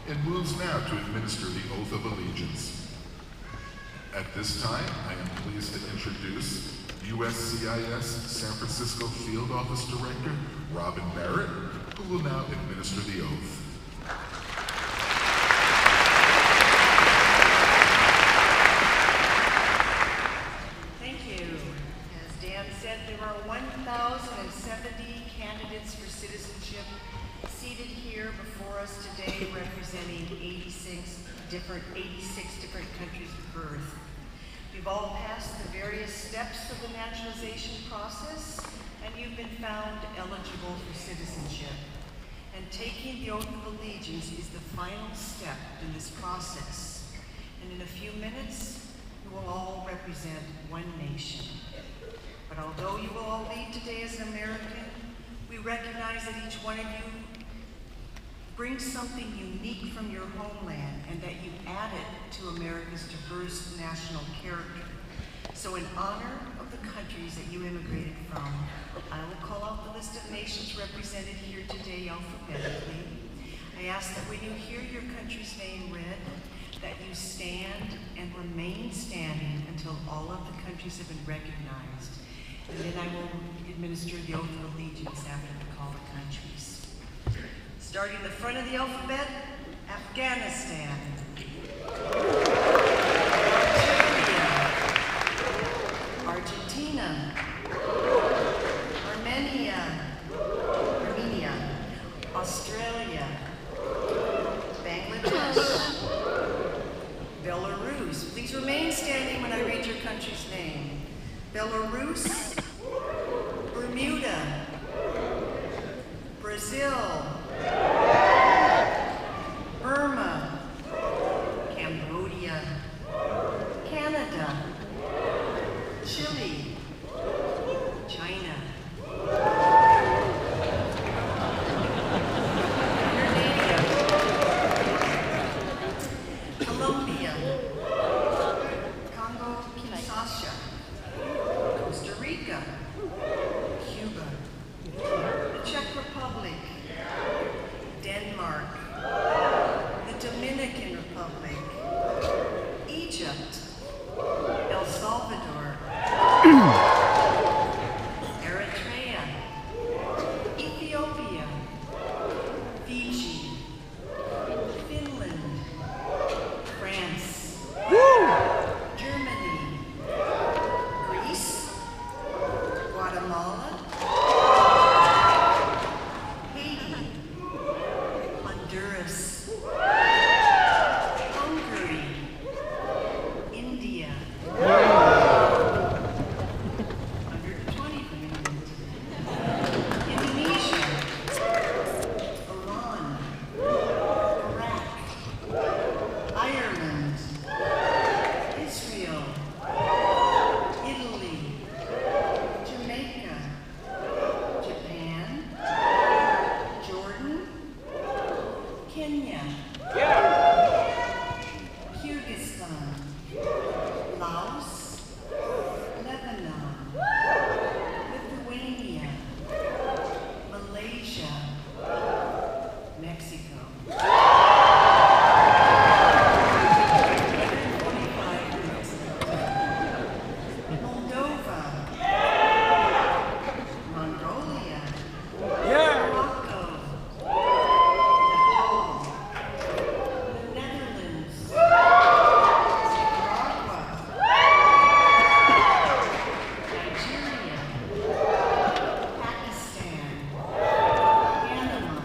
and moves now to administer the Oath of Allegiance. At this time, I am pleased to introduce USCIS San Francisco Field Office Director, Robin Barrett, who will now administer the oath. Thank you. As Dan said, there are 1,070 candidates for citizenship seated here before us today, representing 86 different countries of birth. You've all passed the various steps of the naturalization process, and you've been found eligible for citizenship. And taking the oath of allegiance is the final step in this process. And in a few minutes, you will all represent one nation. But although you will all leave today as an American, we recognize that each one of you brings something unique from your homeland and that you add it to America's diverse national character. So in honor of the countries that you immigrated from, I will call out the list of nations represented here today alphabetically. I ask that when you hear your country's name read, that you stand and remain standing until all of the countries have been recognized. And then I will administer the oath of allegiance after the call of countries. Starting the front of the alphabet, Afghanistan. Argentina. Armenia. Australia. Bangladesh. Belarus. Please remain standing when I read your country's name. Belarus. Bermuda. Brazil. Burma, Cambodia, Canada, Chile, China, Colombia, Congo, Kinshasa, Costa Rica, Cuba, the Czech Republic, Denmark, the Dominican Republic, Egypt, El Salvador, Eritrea, Ethiopia, Fiji, Finland, France, Germany, Greece, Guatemala, Honduras, Hungary, India, 120 from England, Indonesia, Iran, Iraq, Ireland, Israel, Italy, Jamaica, Japan, Jordan, Kenya, Kyrgyzstan, Laos, Lebanon, Lithuania, Malaysia, Mexico. 145 Mexico. Moldova, Mongolia, Morocco, Nepal, the Netherlands, Nicaragua, Nigeria, Pakistan, Panama,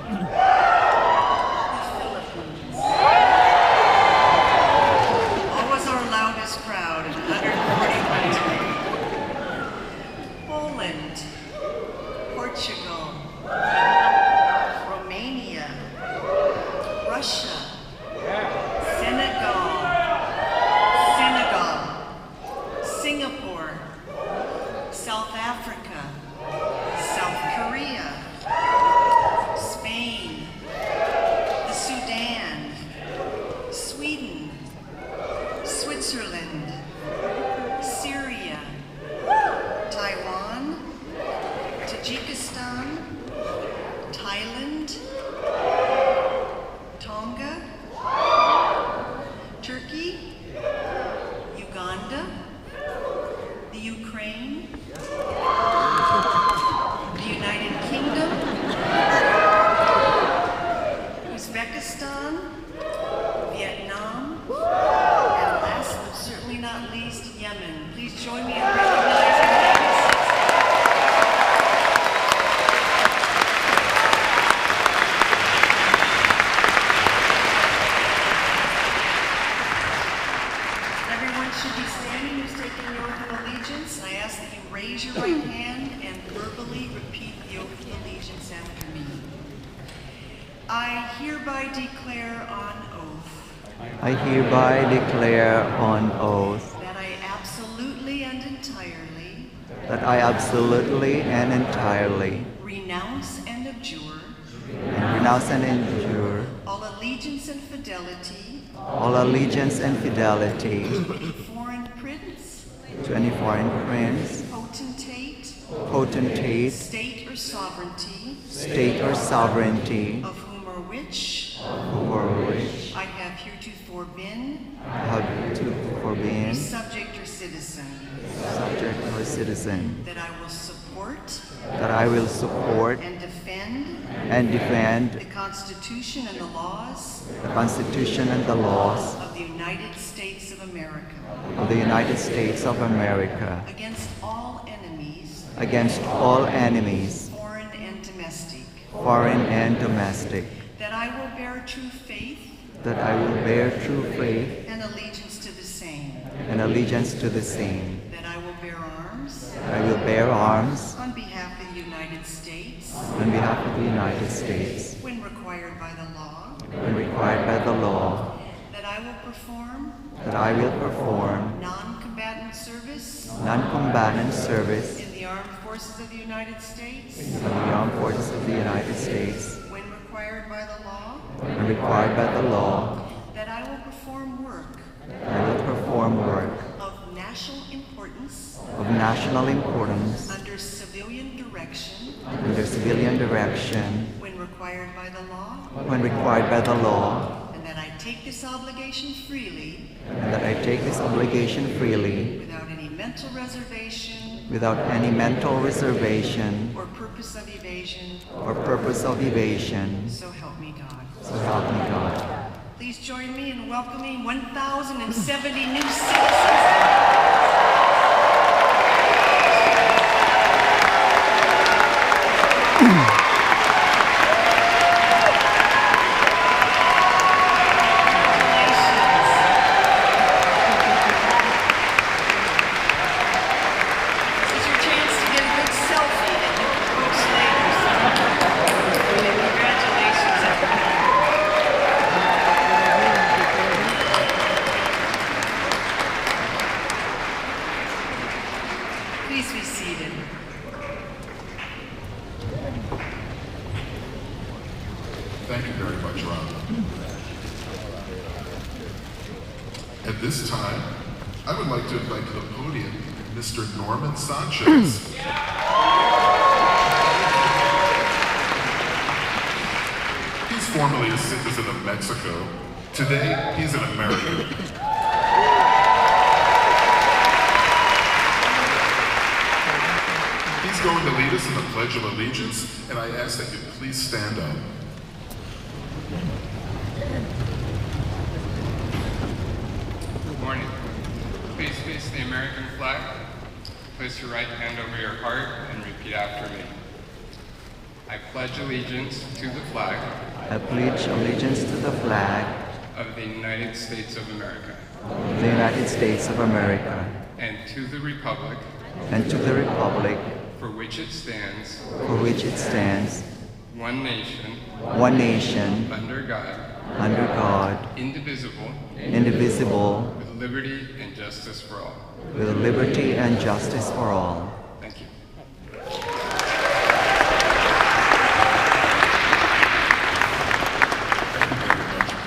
Peru, the Philippines. Always our loudest crowd in 140 countries. Poland, Portugal, Romania, Russia, Senegal, Singapore, South Africa, South Korea, Spain, the Sudan, Sweden, Switzerland, Syria, Taiwan, Tajikistan, Thailand, I hereby declare on oath I hereby declare on oath that I absolutely and entirely renounce and abjure all allegiance and fidelity to any foreign prince, potentate, state or sovereignty, of whom or which I have heretofore been subject or citizen, that I will support and defend the Constitution and the laws of the United States of America against all enemies, foreign and domestic, that I will bear true faith and allegiance to the same, that I will bear arms on behalf of the United States when required by the law, that I will perform non-combatant service in the armed forces of the United States when required by the law, that I will perform work of national importance under civilian direction when required by the law, and that I take this obligation freely without any mental reservation or purpose of evasion. So help me God. Please join me in welcoming 1,070 new citizens. Please be seated. Thank you very much, Rob. At this time, I would like to invite to the podium Mr. Norman Sanchez. He's formerly a citizen of Mexico. Today, he's an American. He's going to lead us in the Pledge of Allegiance, and I ask that you please stand up. Good morning. Please face the American flag. Place your right hand over your heart and repeat after me. I pledge allegiance to the flag I pledge allegiance to the flag of the United States of America of the United States of America and to the republic and to the republic for which it stands, one nation, under God, indivisible, with liberty and justice for all. Thank you.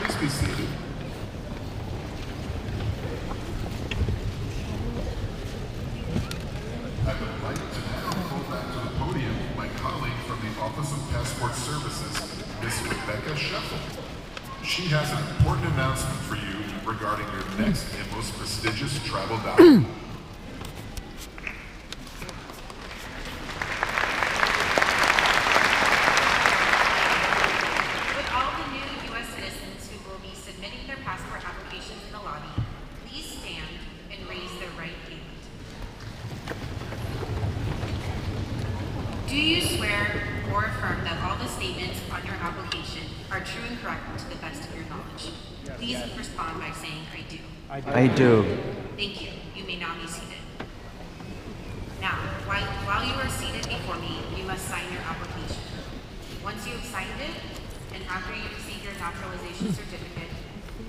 Please be seated. I would like to now call back to the podium my colleague from the Office of Passport Services, Ms. Rebecca Scheffel. She has an important announcement for you regarding your next and most prestigious travel document. Would all the new U.S. citizens who will be submitting their passport applications in the lobby please stand and raise their right hand? Do you swear or affirm that all the statements on your application are true and correct to the best of your knowledge? Please respond by saying, I do. I do. Thank you. You may now be seated. Now, while you are seated before me, you must sign your application. Once you have signed it and after you receive your naturalization certificate,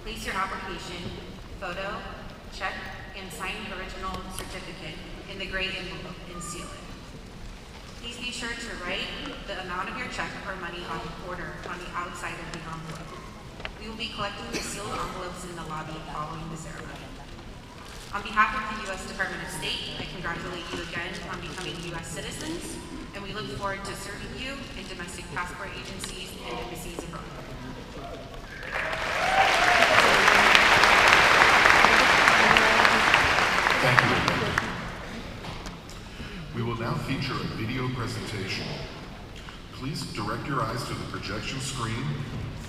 place your application, photo, check, and signed original certificate in the gray envelope and seal it. Please be sure to write the amount of your check or money on the border on the outside of the envelope. We will be collecting the sealed envelopes in the lobby following the ceremony. On behalf of the U.S. Department of State, I congratulate you again on becoming U.S. citizens, and we look forward to serving you in domestic passport agencies and embassies abroad. Thank you, Rebecca. We will now feature a video presentation. Please direct your eyes to the projection screen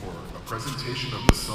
for a presentation of the song.